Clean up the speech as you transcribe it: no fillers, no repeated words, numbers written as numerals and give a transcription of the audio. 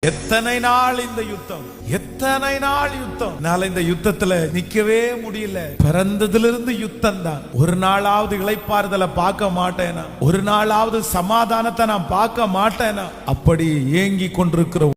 எத்தனை நாள் இந்த யுத்தம், எத்தனை நாள் யுத்தம். இந்த யுத்தத்துல நிக்கவே முடியல. பிறந்ததிலிருந்து யுத்தம் தான். ஒரு நாளாவது இளைப்பாறுதலை பார்க்க மாட்டேனா, ஒரு நாளாவது சமாதானத்தை நான் பார்க்க மாட்டேனா, அப்படி ஏங்கி கொண்டிருக்கிற